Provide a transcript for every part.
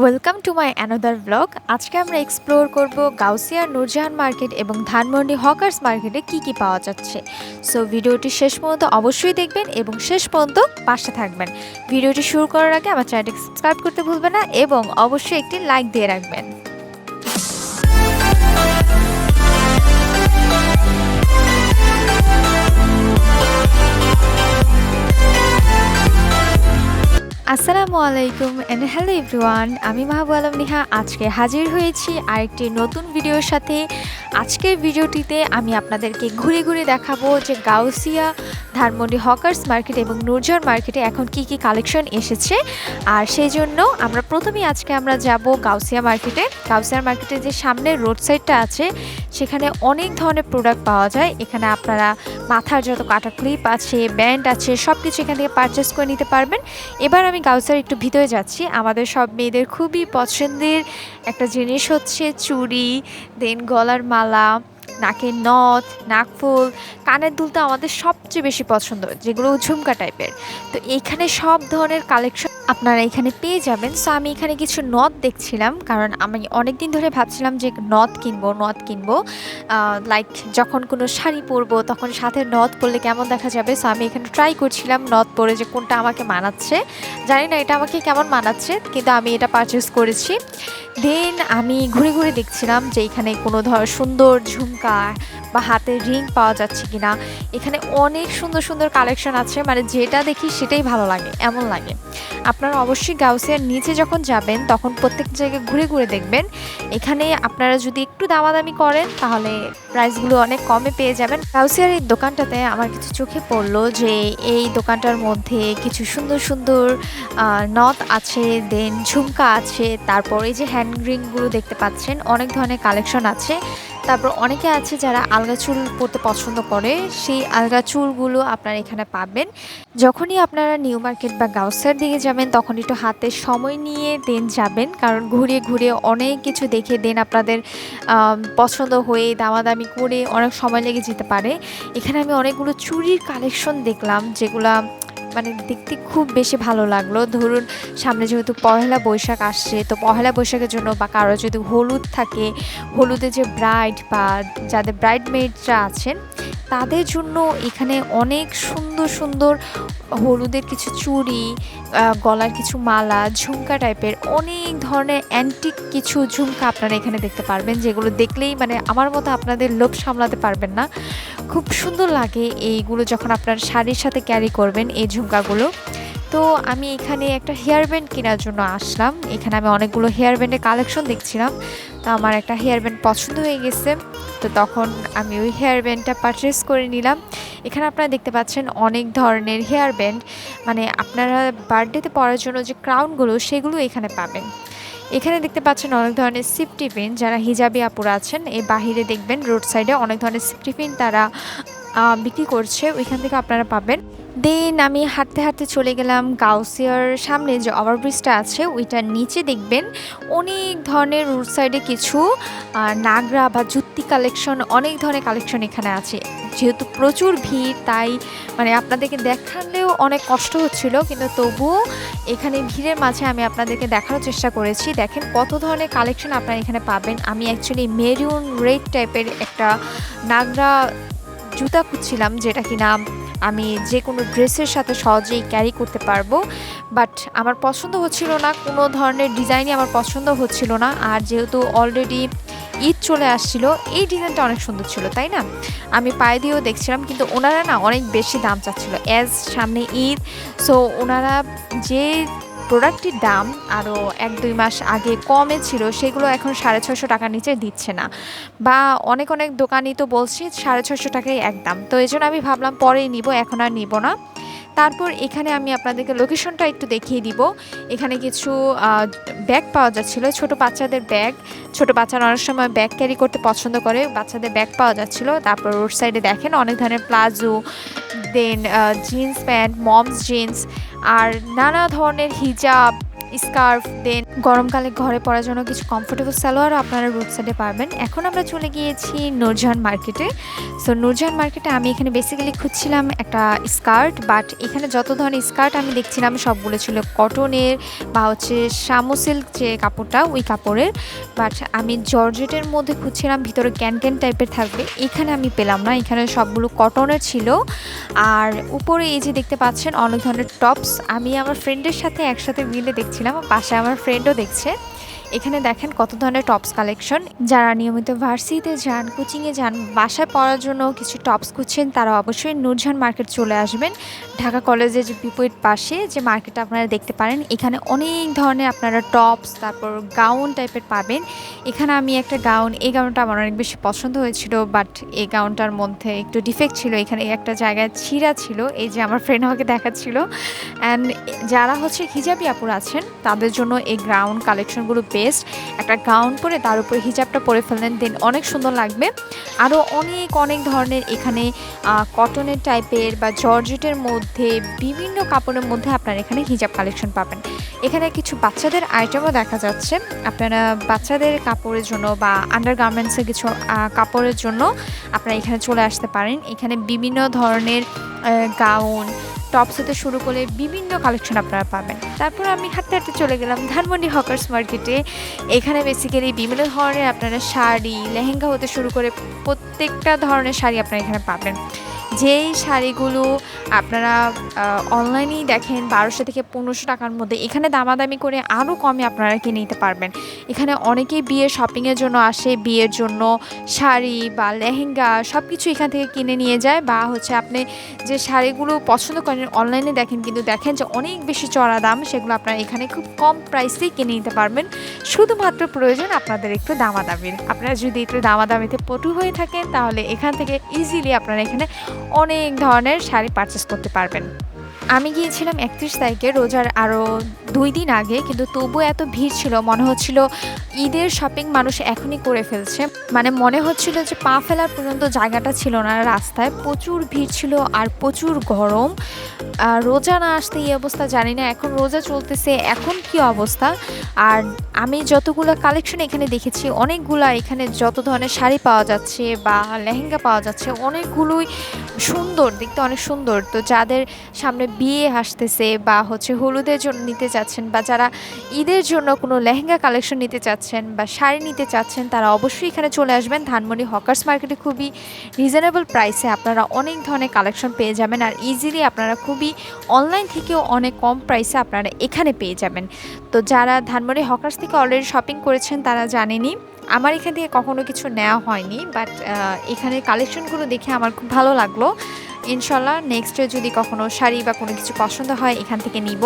Welcome to my another blog. আজকে আমরা explore করব গাউসিয়া নুরজাহান মার্কেট এবং ধানমন্ডি হকার্স মার্কেটে কি কি পাওয়া যাচ্ছে। সো ভিডিওটি শেষ পর্যন্ত অবশ্যই দেখবেন এবং শেষ পর্যন্ত পাশে থাকবেন। ভিডিওটি শুরু করার আগে আমার চ্যানেলটি সাবস্ক্রাইব করতে ভুলবেন না এবং অবশ্যই একটি লাইক দিয়ে রাখবেন। আসসালামু আলাইকুম এন্ড হ্যালো এভরিওয়ান, আমি মাহবুব আলম নিহা আজকে হাজির হয়েছি আরেকটি নতুন ভিডিওর সাথে। আজকের ভিডিওটিতে আমি আপনাদেরকে ঘুরে ঘুরে দেখাবো যে গাউসিয়া, ধানমন্ডি হকার্স মার্কেট এবং নুরজাহান মার্কেটে এখন কি কি কালেকশন এসেছে। আর সেই জন্য প্রথমেই আজকে আমরা যাব গাউসিয়া মার্কেটে। গাউসিয়া মার্কেটে যে সামনের রোড সাইডটা আছে সেখানে অনেক ধরনের প্রোডাক্ট পাওয়া যায়। এখানে আপনারা মাথার যত কাটা ক্লিপ আছে, ব্যান্ড আছে, সব কিছু এখান থেকে পারচেস করে নিতে পারবেন। এবার আমি গাউসিয়ার একটু ভিতরে যাচ্ছি। আমাদের সব মেয়েদের খুবই পছন্দের একটা জিনিস হচ্ছে চুড়ি, দেন গলার মালা, নাকের নথ, নাকফুল, কানের দুল তো আমাদের সবচেয়ে বেশি পছন্দ, যেগুলো ঝুমকা টাইপের। তো এইখানে সব ধরনের কালেকশন আপনারা এখানে পেয়ে যাবেন। সো আমি এখানে কিছু নথ দেখছিলাম, কারণ আমি অনেক দিন ধরে ভাবছিলাম যে নথ কিনবো লাইক যখন কোনো শাড়ি পরবো তখন সাথে নথ পরলে কেমন দেখা যাবে। সো আমি এখানে ট্রাই করছিলাম নথ পরে যে কোনটা আমাকে মানাচ্ছে। জানি না এটা আমাকে কেমন মানাচ্ছে, কিন্তু আমি এটা পারচেস করেছি। দেন আমি ঘুরে ঘুরে দেখছিলাম যে এখানে কোনো সুন্দর ঝুমকা বা হাতের রিং পাওয়া যাচ্ছে কিনা। এখানে অনেক সুন্দর সুন্দর কালেকশন আছে, মানে যেটা দেখি সেটাই ভালো লাগে এমন লাগে। আপনারা অবশ্যই গাউসিয়ার নিচে যখন যাবেন তখন প্রত্যেক জায়গায় ঘুরে ঘুরে দেখবেন। এখানে আপনারা যদি একটু দামাদামি করেন তাহলে প্রাইসগুলো অনেক কমে পেয়ে যাবেন। গাউসিয়ার এই দোকানটাতে আমার কিছু চোখে পড়লো যে এই দোকানটার মধ্যে কিছু সুন্দর সুন্দর নথ আছে, দেন ঝুমকা আছে, তারপর এই যে হ্যান্ড রিংগুলো দেখতে পাচ্ছেন, অনেক ধরনের কালেকশন আছে। তারপর অনেকে আছে যারা আলগা চুল পরতে পছন্দ করে, সেই আলগা চুলগুলো আপনারা এখানে পাবেন। যখনই আপনারা নিউ মার্কেট বা গাউসিয়ার দিকে যাবেন তখন একটু হাতে সময় নিয়ে দেন যাবেন, কারণ ঘুরে ঘুরে অনেক কিছু দেখে দেন আপনাদের পছন্দ হয়ে দামাদামি করে অনেক সময় লেগে যেতে পারে। এখানে আমি অনেকগুলো চুড়ির কালেকশন দেখলাম, যেগুলা মানে দেখতে খুব বেশি ভালো লাগলো। ধরুন সামনে যেহেতু পহেলা বৈশাখ আসছে, তো পহেলা বৈশাখের জন্য বা কারো যদি হলুদ থাকে, হলুদে যে ব্রাইড বা যাদের ব্রাইডমেডরা আছেন তাদের জন্য এখানে অনেক সুন্দর সুন্দর হলুদের কিছু চুড়ি, গলার কিছু মালা, ঝুমকা টাইপের অনেক ধরনের অ্যান্টিক কিছু ঝুমকা আপনারা এখানে দেখতে পারবেন, যেগুলো দেখলেই মানে আমার মতো আপনাদের লোভ সামলাতে পারবেন না। খুব সুন্দর লাগে এইগুলো যখন আপনার শাড়ির সাথে ক্যারি করবেন এই ঝুমকাগুলো। তো আমি এখানে একটা হেয়ার ব্যান্ড কেনার জন্য আসলাম। এখানে আমি অনেকগুলো হেয়ার ব্যান্ডের কালেকশন দেখছিলাম, তো আমার একটা হেয়ার ব্যান্ড পছন্দ হয়ে গেছে। তো তখন আমি ওই হেয়ার ব্যান্ডটা পারচেস করে নিলাম। এখানে আপনারা দেখতে পাচ্ছেন অনেক ধরনের হেয়ার ব্যান্ড, মানে আপনারা বার্থডেতে পরার জন্য যে ক্রাউনগুলো সেগুলো এখানে পাবেন। এখানে দেখতে পাচ্ছেন অনেক ধরনের সেফটি পিন, যারা হিজাবি আপুরা আছেন এই বাহিরে দেখবেন রোড সাইডে অনেক ধরনের সেফটি পিন তারা বিক্রি করছে, ওইখান থেকে আপনারা পাবেন। দেন আমি হাঁটতে হাঁটতে চলে গেলাম গাউসিয়ার সামনে যে ওভারব্রিজটা আছে ওইটার নিচে দেখবেন অনেক ধরনের রোড সাইডে কিছু নাগরা বা জুত্তি কালেকশন, অনেক ধরনের কালেকশন এখানে আছে। যেহেতু প্রচুর ভিড় তাই মানে আপনাদেরকে দেখালেও অনেক কষ্ট হচ্ছিল, কিন্তু তবুও এখানে ভিড়ের মাঝে আমি আপনাদেরকে দেখানোর চেষ্টা করেছি। দেখেন কত ধরনের কালেকশন আপনারা এখানে পাবেন। আমি অ্যাকচুয়ালি মেরুন রেড টাইপের একটা নাগরা জুতা খুঁজছিলাম, যেটা কিনা আমি যে কোনো ড্রেসের সাথে সহজেই ক্যারি করতে পারবো, বাট আমার পছন্দ হচ্ছিল না, কোনো ধরনের ডিজাইনই আমার পছন্দ হচ্ছিল না। আর যেহেতু অলরেডি ঈদ চলে আসছিল, এই ডিজাইনটা অনেক সুন্দর ছিল তাই না, আমি পায়ে দিয়েও দেখছিলাম, কিন্তু ওনারা না অনেক বেশি দাম চাচ্ছিল অ্যাজ সামনে ঈদ। সো ওনারা যে প্রোডাক্টটির দাম আরও 1-2 মাস আগে কমে ছিল সেগুলো এখন 650 টাকার নিচে দিচ্ছে না, বা অনেক অনেক দোকানই তো বলছে 650 টাকাই একদম। তো এই জন্য আমি ভাবলাম পরেই নিব, এখন আর নিব না। তারপর এখানে আমি আপনাদেরকে লোকেশনটা একটু দেখিয়ে দিব। এখানে কিছু ব্যাগ পাওয়া যাচ্ছিলো, ছোট বাচ্চাদের ব্যাগ। ছোট বাচ্চারা অনেক সময় ব্যাগ ক্যারি করতে পছন্দ করে, বাচ্চাদের ব্যাগ পাওয়া যাচ্ছিলো। তারপর রোড সাইডে দেখেন অনেক ধরনের প্লাজো, দেন জিন্স প্যান্ট, মমস জিন্স, আর নানা ধরনের হিজাব, স্কার্ফ, দেন গরমকালে ঘরে পরার জন্য কিছু কমফোর্টেবল সালোয়ারও আপনারা রোড সাইডে পাবেন। এখন আমরা চলে গিয়েছি নূরজাহান মার্কেটে। সো নূরজাহান মার্কেটে আমি এখানে বেসিক্যালি খুঁজছিলাম একটা স্কার্ট, বাট এখানে যত ধরনের স্কার্ট আমি দেখছিলাম সবগুলো ছিল কটনের বা হচ্ছে শামু সিল্ক যে কাপড়টা ওই কাপড়ের, বাট আমি জর্জেটের মধ্যে খুঁজছিলাম ভিতরে ক্যান টাইপের থাকবে, এখানে আমি পেলাম না। এখানে সবগুলো কটনের ছিল। আর উপরে এই যে দেখতে পাচ্ছেন অনেক ধরনের টপস, আমি আমার ফ্রেন্ডের সাথে একসাথে মিলে দেখছিলাম, পাশে আমার ফ্রেন্ডও দেখছে। এখানে দেখেন কত ধরনের টপস কালেকশন। যারা নিয়মিত ভার্সিটিতে যান, কোচিংয়ে যান, বাসায় পড়ার জন্য কিছু টপস খুঁজছেন, তারা অবশ্যই নূরজাহান মার্কেট চলে আসবেন। ঢাকা কলেজের যে বিপরীত পাশে যে মার্কেটটা আপনারা দেখতে পারেন, এখানে অনেক ধরনের আপনারা টপস, তারপর গাউন টাইপের পাবেন। এখানে আমি একটা গাউন, এই গাউনটা আমার অনেক বেশি পছন্দ হয়েছিল, বাট এই গাউনটার মধ্যে একটু ডিফেক্ট ছিল, এখানে একটা জায়গায় ছিঁড়া ছিল, এই যে আমার ফ্রেন্ড আমাকে দেখাচ্ছিল। অ্যান্ড যারা হচ্ছে হিজাবি আপুর আছেন তাদের জন্য এই গাউন কালেকশনগুলো বেস্ট। একটা গাউন পরে তার উপরে হিজাবটা পরে ফেললেন, দেন অনেক সুন্দর লাগবে। আরও অনেক ধরনের এখানে কটনের টাইপের বা জর্জেটের মধ্যে বিভিন্ন কাপড়ের মধ্যে আপনারা এখানে হিজাব কালেকশন পাবেন। এখানে কিছু বাচ্চাদের আইটেমও দেখা যাচ্ছে। আপনারা বাচ্চাদের কাপড়ের জন্য বা আন্ডার গার্মেন্টসের কিছু কাপড়ের জন্য আপনারা এখানে চলে আসতে পারেন। এখানে বিভিন্ন ধরনের গাউন, টপস হতে শুরু করে বিভিন্ন কালেকশন আপনারা পাবেন। তারপর আমি হাঁটতে হাঁটতে চলে গেলাম ধানমন্ডি হকার্স মার্কেটে। এখানে বেসিক্যালি বিভিন্ন ধরনের আপনারা শাড়ি, লেহেঙ্গা হতে শুরু করে প্রত্যেকটা ধরনের শাড়ি আপনারা এখানে পাবেন। যেই শাড়িগুলো আপনারা অনলাইনেই দেখেন 1200 থেকে 1500 টাকার মধ্যে, এখানে দামাদামি করে আরও কমে আপনারা কিনে নিতে পারবেন। এখানে অনেকেই বিয়ের শপিংয়ের জন্য আসে, বিয়ের জন্য শাড়ি বা লেহেঙ্গা সব কিছু এখান থেকে কিনে নিয়ে যায়, বা হচ্ছে আপনি যে শাড়িগুলো পছন্দ করেন অনলাইনে দেখেন, কিন্তু দেখেন যে অনেক বেশি চড়া দাম, সেগুলো আপনারা এখানে খুব কম প্রাইসেই কিনে নিতে পারবেন। শুধুমাত্র প্রয়োজন আপনাদের একটু দামাদামির। আপনারা যদি একটু দামাদামিতে পটু হয়ে থাকেন তাহলে এখান থেকে ইজিলি আপনারা এখানে অনেক ধরনের শাড়ি পারচেস করতে পারবেন। আমি গিয়েছিলাম 31 তারিখে, রোজার আরও 2 দিন আগে, কিন্তু তবুও এত ভিড় ছিল, মনে হচ্ছিল ঈদের শপিং মানুষ এখনই করে ফেলছে। মানে মনে হচ্ছিল যে পা ফেলার পর্যন্ত জায়গাটা ছিল না রাস্তায়, প্রচুর ভিড় ছিল আর প্রচুর গরম। রোজা না আসতে এই অবস্থা জানি না, এখন রোজা চলতেছে, এখন কি অবস্থা। আর আমি যতগুলো কালেকশন এখানে দেখেছি, অনেকগুলা এখানে যত ধরনের শাড়ি পাওয়া যাচ্ছে বা লেহেঙ্গা পাওয়া যাচ্ছে, অনেকগুলোই সুন্দর, দেখতে অনেক সুন্দর। তো যাদের সামনে বিয়ে আসতেছে বা হচ্ছে হলুদের জন্য নিতে চাচ্ছেন, বা যারা ঈদের জন্য কোনো লেহেঙ্গা কালেকশন নিতে চাচ্ছেন বা শাড়ি নিতে চাচ্ছেন, তারা অবশ্যই এখানে চলে আসবেন। ধানমন্ডি হকার্স মার্কেটে খুবই রিজনেবল প্রাইসে আপনারা অনেক ধরনের কালেকশন পেয়ে যাবেন, আর ইজিলি আপনারা খুবই অনলাইন থেকেও অনেক কম প্রাইসে আপনারা এখানে পেয়ে যাবেন। তো যারা ধানমন্ডি হকার্স থেকে অলরেডি শপিং করেছেন তারা জানেনই, আমার এখান থেকে কখনো কিছু নেওয়া হয়নি, বাট এখানে কালেকশনগুলো দেখে আমার খুব ভালো লাগলো। ইনশাল্লাহ নেক্সটে যদি কখনো শাড়ি বা কোনো কিছু পছন্দ হয় এখান থেকে নিব।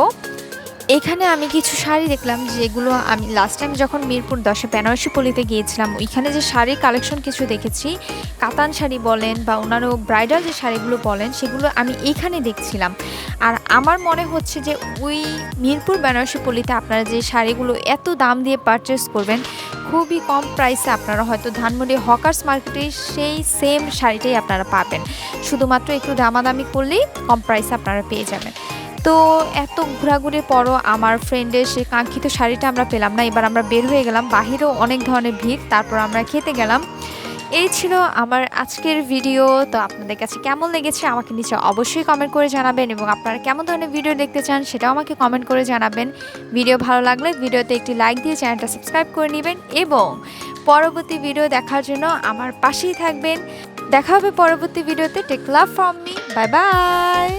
এখানে আমি কিছু শাড়ি দেখলাম যেগুলো আমি লাস্ট টাইম যখন মিরপুর 10-এ বেনারসি পল্লীতে গিয়েছিলাম, ওইখানে যে শাড়ির কালেকশন কিছু দেখেছি, কাতান শাড়ি বলেন বা অন্যান্য ব্রাইডাল যে শাড়িগুলো বলেন, সেগুলো আমি এইখানে দেখছিলাম। আর আমার মনে হচ্ছে যে ওই মিরপুর বেনারসি পল্লীতে আপনারা যে শাড়িগুলো এত দাম দিয়ে পারচেস করবেন, খুবই কম প্রাইসে আপনারা হয়তো ধানমন্ডি হকার্স মার্কেটে সেই সেম শাড়িটাই আপনারা পাবেন। শুধুমাত্র একটু দামাদামি করলেই কম প্রাইসে আপনারা পেয়ে যাবেন। তো এত ঘোরাঘুরির পরও আমার ফ্রেন্ডের সে কাঙ্ক্ষিত শাড়িটা আমরা পেলাম না। এবার আমরা বের হয়ে গেলাম, বাহিরেও অনেক ধরনের ভিড়, তারপর আমরা খেতে গেলাম। এই ছিল আমার আজকের ভিডিও। তো আপনাদের কাছে কেমন লেগেছে আমাকে নিচে অবশ্যই কমেন্ট করে জানাবেন, এবং আপনারা কেমন ধরনের ভিডিও দেখতে চান সেটাও আমাকে কমেন্ট করে জানাবেন। ভিডিও ভালো লাগলে ভিডিওতে একটি লাইক দিয়ে চ্যানেলটা সাবস্ক্রাইব করে নেবেন, এবং পরবর্তী ভিডিও দেখার জন্য আমার পাশেই থাকবেন। দেখা হবে পরবর্তী ভিডিওতে। Take love from me, bye by.